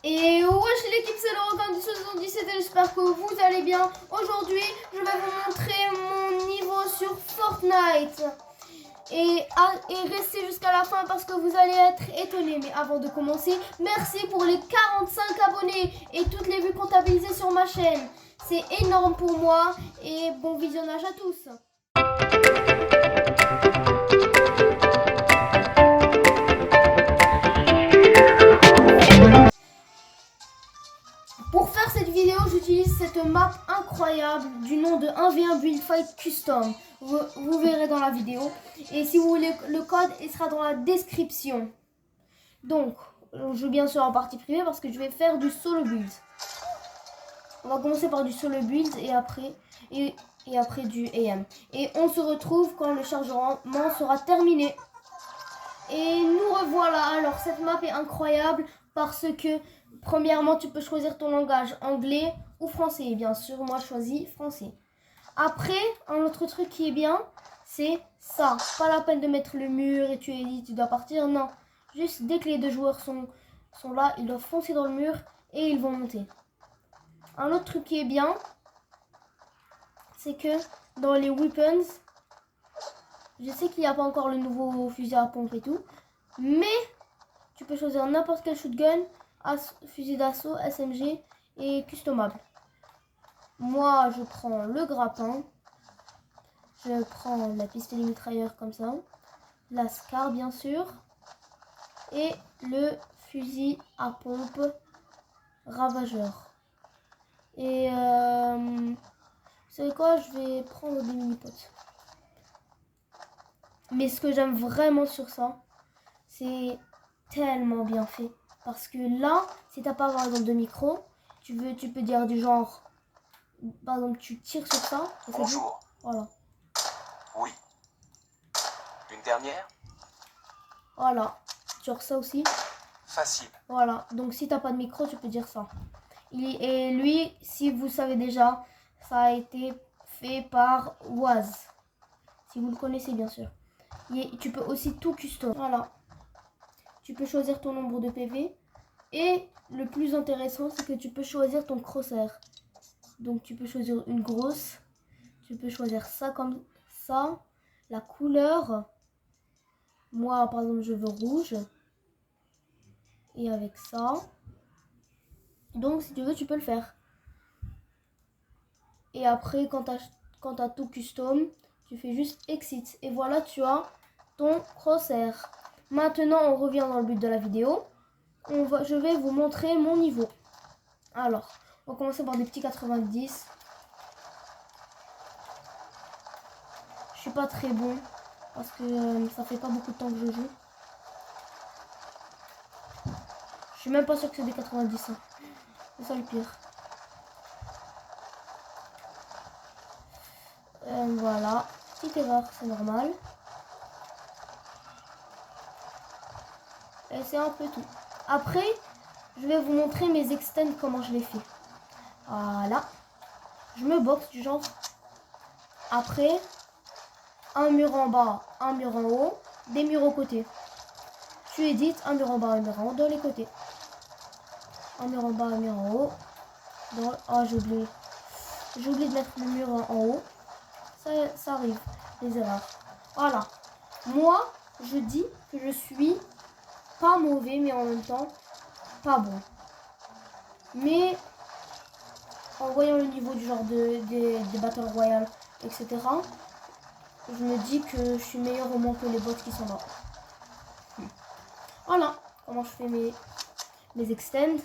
Et wesh l'équipe, c'est le requin du 77 et j'espère que vous allez bien. Aujourd'hui, je vais vous montrer mon niveau sur Fortnite. Et restez jusqu'à la fin parce que vous allez être étonnés. Mais avant de commencer, merci pour les 45 abonnés et toutes les vues comptabilisées sur ma chaîne. C'est énorme pour moi et bon visionnage à tous. Pour faire cette vidéo, j'utilise cette map incroyable du nom de 1v1 Build Fight Custom. Vous verrez dans la vidéo. Et si vous voulez le code, il sera dans la description. Donc, je joue bien sûr en partie privée parce que je vais faire du solo build. On va commencer par du solo build et après du AM. Et on se retrouve quand le chargement sera terminé. Et nous revoilà. Alors cette map est incroyable parce que premièrement tu peux choisir ton langage anglais ou français. Et bien sûr moi je choisis français. Après un autre truc qui est bien c'est ça. Pas la peine de mettre le mur et tu édites, tu dois partir. Non. Juste dès que les deux joueurs sont là, ils doivent foncer dans le mur et ils vont monter. Un autre truc qui est bien c'est que dans les weapons, je sais qu'il n'y a pas encore le nouveau fusil à pompe et tout. Mais tu peux choisir n'importe quel shotgun, fusil d'assaut, SMG et customable. Moi, je prends le grappin. Je prends la pistolet mitrailleur comme ça. La SCAR, bien sûr. Et le fusil à pompe ravageur. Et vous savez quoi? Je vais prendre des mini-potes. Mais ce que j'aime vraiment sur ça, c'est tellement bien fait. Parce que là, si t'as pas par exemple de micro, tu peux dire du genre, par exemple tu tires sur ça. Et bonjour. Voilà. Oui. Une dernière? Voilà. Sur ça aussi. Facile. Voilà. Donc si t'as pas de micro, tu peux dire ça. Et lui, si vous savez déjà, ça a été fait par Waz. Si vous le connaissez bien sûr. Tu peux aussi tout custom. Voilà. Tu peux choisir ton nombre de PV. Et le plus intéressant, c'est que tu peux choisir ton crosshair. Donc tu peux choisir une grosse. Tu peux choisir ça comme ça. La couleur. Moi, par exemple, je veux rouge. Et avec ça. Donc si tu veux, tu peux le faire. Et après, quand tu as tout custom, tu fais juste exit. Et voilà, tu as ton crosshair. Maintenant, on revient dans le but de la vidéo. Je vais vous montrer mon niveau. Alors, on va commencer par des petits 90. Je suis pas très bon parce que ça fait pas beaucoup de temps que je joue. Je suis même pas sûr que c'est des 90. Hein. C'est ça le pire. Voilà. Petite erreur, c'est normal. Et c'est un peu tout. Après, je vais vous montrer mes extends, comment je les fais. Voilà. Je me boxe du genre. Après, un mur en bas, un mur en haut, des murs aux côtés. Tu édites un mur en bas, un mur en haut dans les côtés. Un mur en bas, un mur en haut. Ah, j'ai oublié. J'ai oublié de mettre le mur en haut. Ça arrive, les erreurs. Voilà. Moi, je dis que je suis pas mauvais, mais en même temps, pas bon. Mais en voyant le niveau du genre des Battle Royale, etc., je me dis que je suis meilleur au moins que les bots qui sont là. Voilà comment je fais mes extends.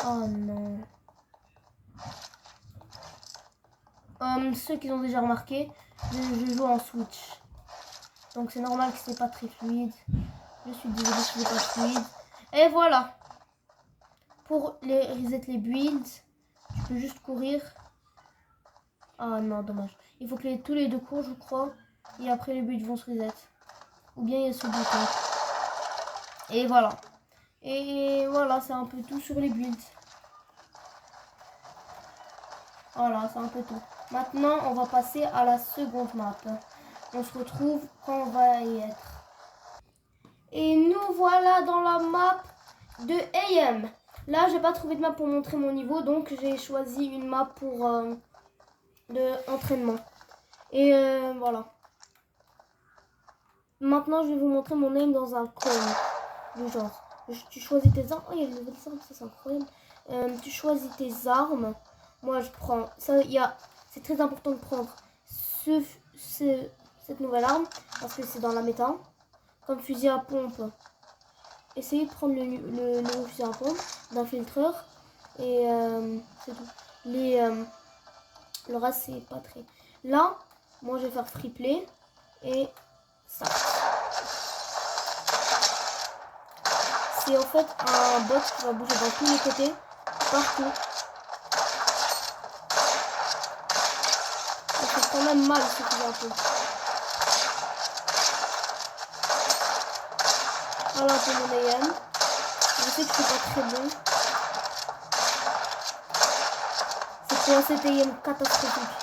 Oh non. Ceux qui ont déjà remarqué, je joue en Switch. Donc c'est normal que c'est pas très fluide. Je suis désolée si c'est pas fluide. Et voilà. Pour reset les builds, tu peux juste courir. Ah non, dommage. Il faut que tous les deux courent, je crois. Et après les builds vont se reset. Ou bien il y a ce bouton. Et voilà. Et voilà, c'est un peu tout sur les builds. Voilà, c'est un peu tout. Maintenant, on va passer à la seconde map. On se retrouve quand on va y être. Et nous voilà dans la map de AM. Là, j'ai pas trouvé de map pour montrer mon niveau, donc j'ai choisi une map pour de entraînement. Et voilà. Maintenant, je vais vous montrer mon aim dans un cône. Du genre, tu choisis tes armes. Oh, il y a une nouvelle arme, ça c'est incroyable. Tu choisis tes armes. Moi, je prends ça. C'est très important de prendre cette nouvelle arme parce que c'est dans la méta. Comme fusil à pompe. Essayez de prendre le nouveau fusil à pompe d'infiltreur et c'est tout. Le reste c'est pas très. Là, moi je vais faire free play et ça. C'est en fait un bot qui va bouger dans tous les côtés, partout. Ça fait quand même mal ce fusil à pompe. Voilà un peu mon AM. Je sais que c'est pas très bon. C'est pour cet AM catastrophique.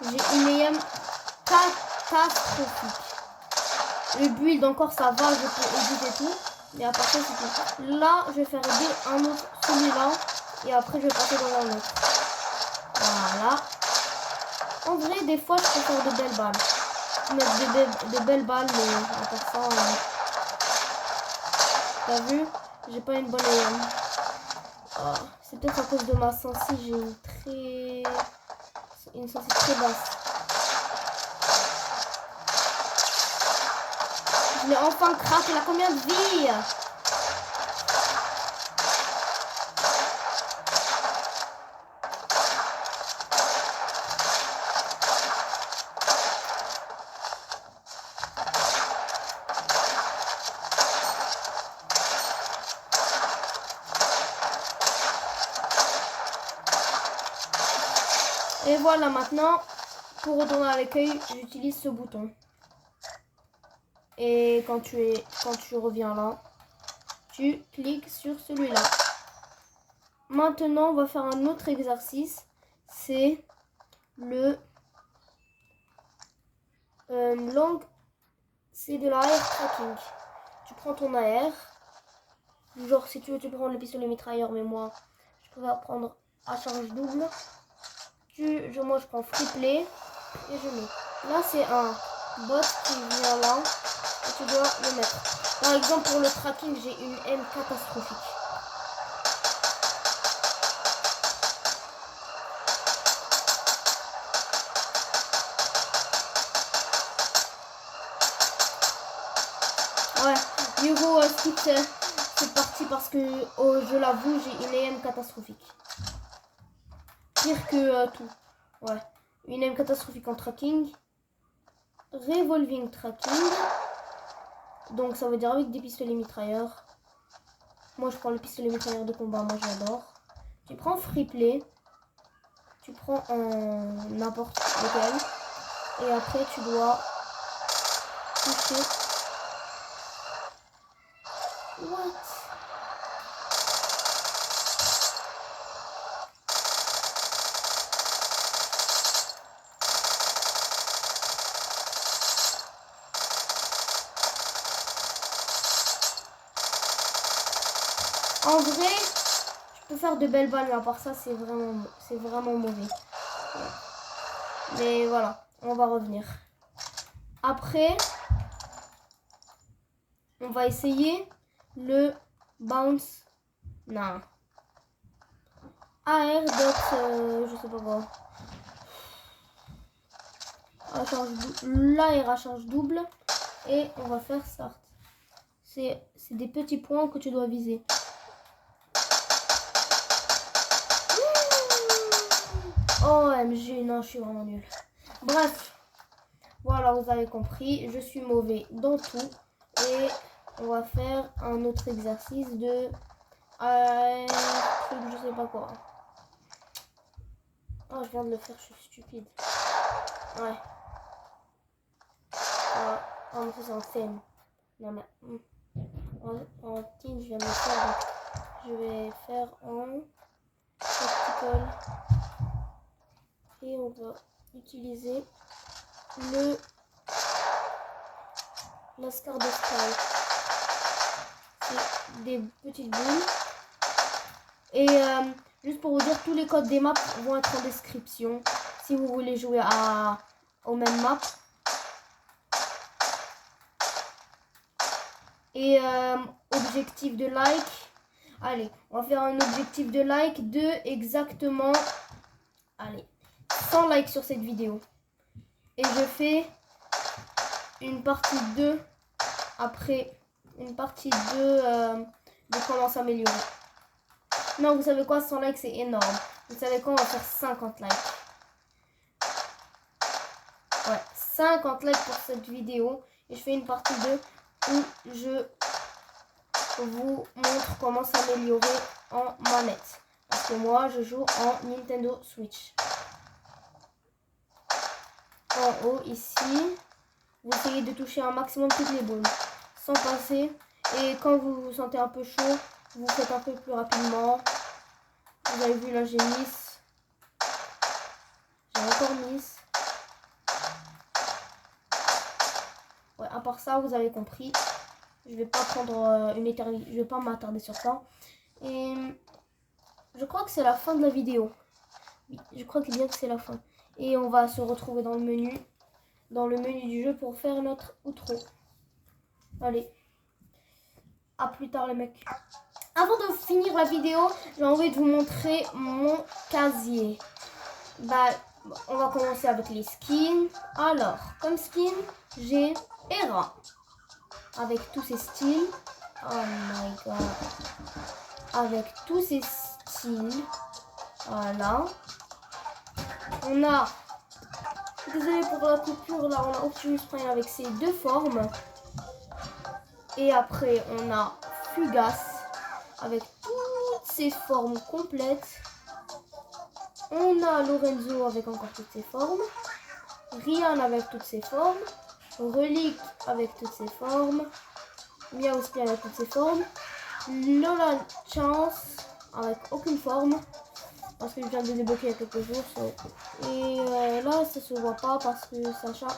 J'ai une AM catastrophique. Le build encore ça va, je peux éditer tout. Mais à part ça c'est tout. Là je vais faire aider un autre, celui-là. Et après je vais passer dans un autre. Voilà. En vrai des fois je peux faire de belles balles. Mettre de belles balles mais à part ça. T'as vu? J'ai pas une bonne aim. Oh, c'est peut-être à cause de ma sensi, j'ai une sensi très basse. Je l'ai enfin craqué, il a combien de vie? Et voilà, maintenant, pour retourner à l'accueil, j'utilise ce bouton. Et quand tu reviens là, tu cliques sur celui-là. Maintenant, on va faire un autre exercice. C'est le c'est de la air tracking. Tu prends ton AR. Genre, si tu veux, tu prends le pistolet mitrailleur, mais moi, je préfère prendre à charge double. Moi, je prends free play et je mets. Là, c'est un bot qui vient là et tu dois le mettre. Par exemple, pour le tracking, j'ai une aim catastrophique. Ouais, du coup, c'est parti parce que, je l'avoue, j'ai une aim catastrophique. Pire que tout. Ouais. Une aim catastrophique en tracking. Revolving tracking. Donc ça veut dire avec des pistolets mitrailleurs. Moi je prends le pistolet mitrailleur de combat, moi j'adore. Tu prends free play. Tu prends en n'importe lequel. Et après tu dois toucher. What? En vrai, je peux faire de belles balles, mais à part ça, c'est vraiment mauvais. Ouais. Mais voilà, on va revenir. Après, on va essayer le bounce. Non. AR je sais pas quoi. L'AR à charge double. Et on va faire start. C'est des petits points que tu dois viser. OMG, non, je suis vraiment nulle. Bref, voilà, vous avez compris, je suis mauvais dans tout. Et on va faire un autre exercice de truc, je sais pas quoi. Oh, je viens de le faire, je suis stupide. Ouais. Oh, mais ça c'est en scène. Non, mais en team, je viens de le faire. Donc je vais faire en tactical. Et on va utiliser le Lascar de Sky. C'est des petites boules. Et juste pour vous dire, tous les codes des maps vont être en description. Si vous voulez jouer aux mêmes maps. Et objectif de like. Allez, on va faire un objectif de like de exactement, allez, 100 likes sur cette vidéo. Et je fais une partie 2 après, une partie 2 de comment s'améliorer. Non, vous savez quoi, 100 likes c'est énorme. Vous savez quoi, on va faire 50 likes. Ouais, 50 likes pour cette vidéo. Et je fais une partie 2 où je vous montre comment s'améliorer en manette. Parce que moi, je joue en Nintendo Switch. En haut, ici, vous essayez de toucher un maximum toutes les boules. Sans passer. Et quand vous vous sentez un peu chaud, vous faites un peu plus rapidement. Vous avez vu, là, j'ai miss. J'ai encore miss. Ouais, à part ça, vous avez compris. Je vais pas prendre une éternité. Je vais pas m'attarder sur ça. Et je crois que c'est la fin de la vidéo. Oui, je crois que bien que c'est la fin. Et on va se retrouver dans le menu. Dans le menu du jeu pour faire notre outro. Allez. À plus tard les mecs. Avant de finir la vidéo, j'ai envie de vous montrer mon casier. Bah, on va commencer avec les skins. Alors, comme skin, j'ai Hera. Avec tous ses styles. Oh my god. Avec tous ses styles. Voilà. On a, désolé pour la coupure, là on a Optimus Prime avec ses deux formes. Et après on a Fugas avec toutes ses formes complètes. On a Lorenzo avec encore toutes ses formes. Ryan avec toutes ses formes. Relic avec toutes ses formes. Miaoski avec toutes ses formes. Lola Chance avec aucune forme. Parce que je viens de débloquer il y a quelques jours. Et là ça se voit pas parce que Sacha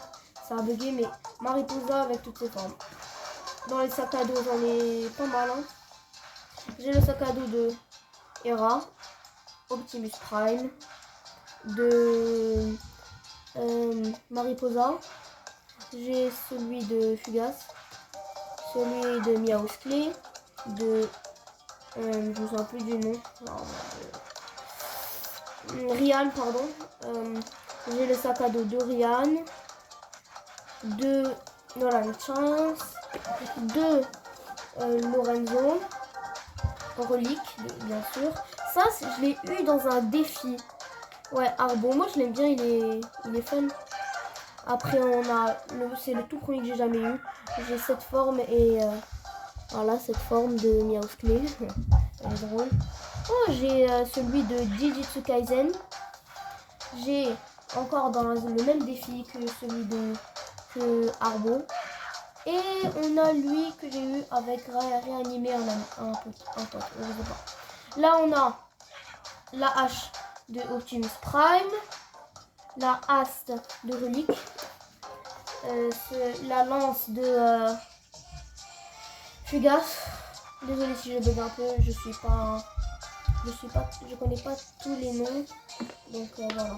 ça a bugué. Mais Mariposa avec toutes ses formes. Dans les sacs à dos j'en ai pas mal. Hein. J'ai le sac à dos de Hera. Optimus Prime. De Mariposa. J'ai celui de Fugas, celui de Miaoski, de je me souviens plus du nom, Ryan pardon. J'ai le sac à dos de Ryan, de Nolan Chance, de Lorenzo, Relic bien sûr. Ça je l'ai eu dans un défi. Ouais, Arbo, moi je l'aime bien, il est fun. Après on a, c'est le tout premier que j'ai jamais eu. J'ai cette forme et voilà cette forme de Miaoski. Elle est drôle. Oh, j'ai celui de Jujutsu Kaisen. J'ai encore dans le même défi que celui de Arbo. Et on a lui que j'ai eu avec réanimé un pote. Je sais pas. Là on a la hache de Optimus Prime. La haste de Relic. La lance de Fugas. Désolée si je bug un peu, je connais pas tous les noms. Donc voilà.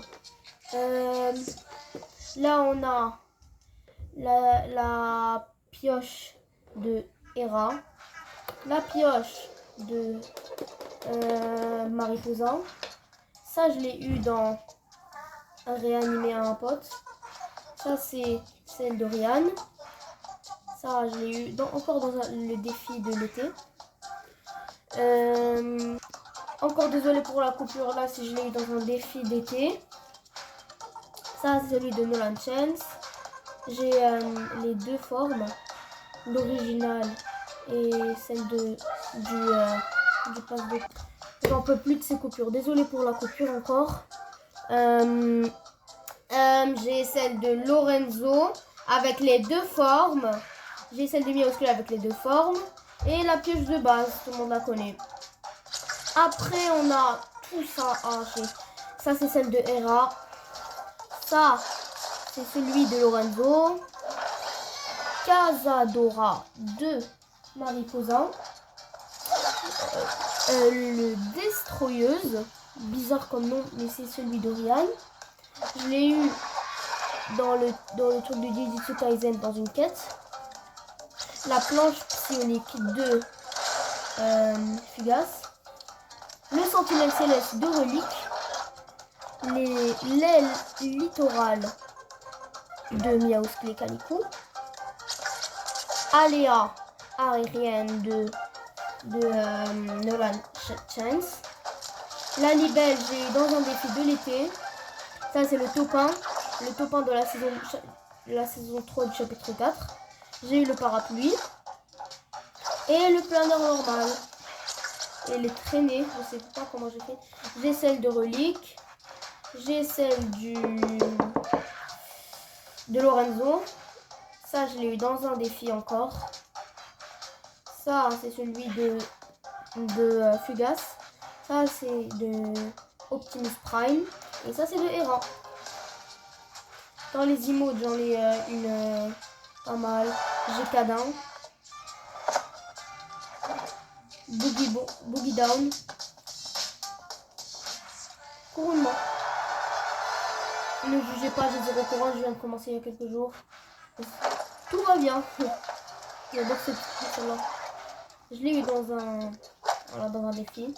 Là on a la pioche de Hera. La pioche de Mariposa. Ça je l'ai eu dans réanimer un pote. Ça c'est celle de Ryan. Ça je l'ai eu encore dans le défi de l'été. Encore désolé pour la coupure là si je l'ai eu dans un défi d'été. Ça c'est celui de Nolan Chance. J'ai les deux formes, l'original et celle du pass de. J'en peux plus de ces coupures. Désolé pour la coupure encore. J'ai celle de Lorenzo avec les deux formes. J'ai celle de Miaoski avec les deux formes. Et la pioche de base, tout le monde la connaît. Après, on a tout ça. Ça, c'est celle de Hera. Ça, c'est celui de Lorenzo. Casadora de Mariposa. Le Destroyeuse. Bizarre comme nom, mais c'est celui d'Oriane. Je l'ai eu dans le truc de Jujutsu Kaisen dans une quête. La planche psionique de Fugas. Le sentinelle céleste de Relique. L'aile littorale de Miaouscle Calico. Aléa aérienne de Nolan Chance. La libelle, j'ai eu dans un défi de l'été. Ça, c'est le topin de la saison 3 du chapitre 4. J'ai eu le parapluie. Et le planeur normal. Et les traînées, je sais pas comment j'ai fait. J'ai celle de Relique. J'ai celle de Lorenzo. Ça, je l'ai eu dans un défi encore. Ça, c'est celui de Fugas. Ça, c'est de Optimus Prime. Et ça, c'est de Hera. Dans les emotes, j'en ai une pas mal. J'ai Cadin. Boogie Down. Couronnement. Ne jugez pas, j'ai 0 courant, je viens de commencer il y a quelques jours. Tout va bien. J'adore celle-là. Je l'ai eu dans un défi.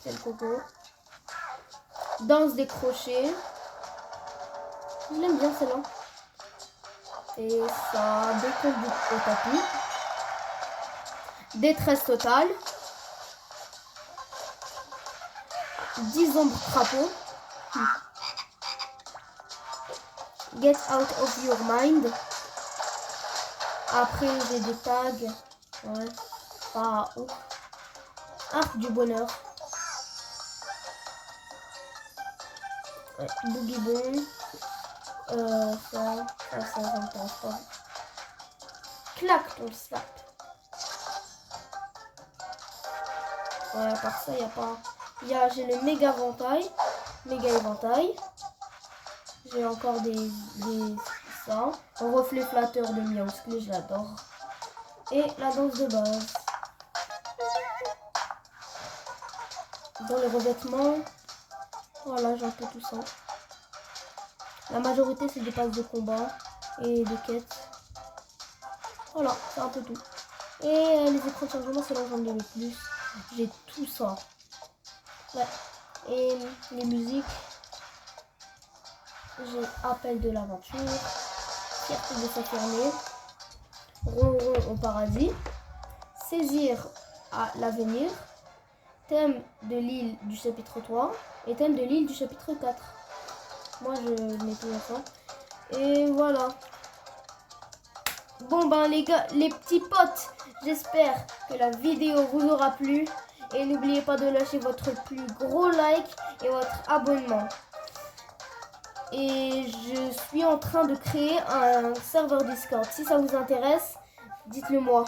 C'est le coco. Danse des crochets. Je l'aime bien celle-là. Et ça, déconduite au tapis. Détresse totale. 10 ombres crapaud. Get out of your mind. Après, j'ai des tags. Ouais, pas ouf. Arc du bonheur. Ouais, Boogie Bone. Ça m'intéresse pas. Claque ton slap. Ouais, à part ça, il n'y a pas. J'ai le méga éventail. J'ai encore ça. Un reflet flatteur de Miaouscle, je l'adore. Et la danse de base. Dans les revêtements, voilà, j'ai un peu tout ça. La majorité, c'est des passes de combat et des quêtes. Voilà, c'est un peu tout. Et les écrans de chargement, c'est là où j'en ai le plus. J'ai tout ça. Ouais. Et les musiques. J'ai Appel de l'aventure. Fierté de s'affirmer. Ronron au paradis. Saisir à l'avenir. Thème de l'île du chapitre 3. Et thème de l'île du chapitre 4. Moi, je mets tout ça. Et voilà. Bon, ben les gars, les petits potes, j'espère que la vidéo vous aura plu. Et n'oubliez pas de lâcher votre plus gros like et votre abonnement. Et je suis en train de créer un serveur Discord. Si ça vous intéresse, dites-le moi.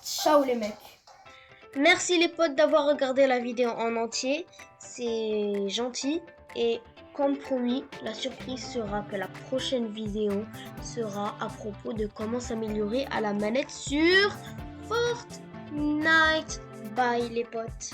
Ciao les mecs. Merci les potes d'avoir regardé la vidéo en entier. C'est gentil. Et comme promis, la surprise sera que la prochaine vidéo sera à propos de comment s'améliorer à la manette sur Fortnite. Bye les potes.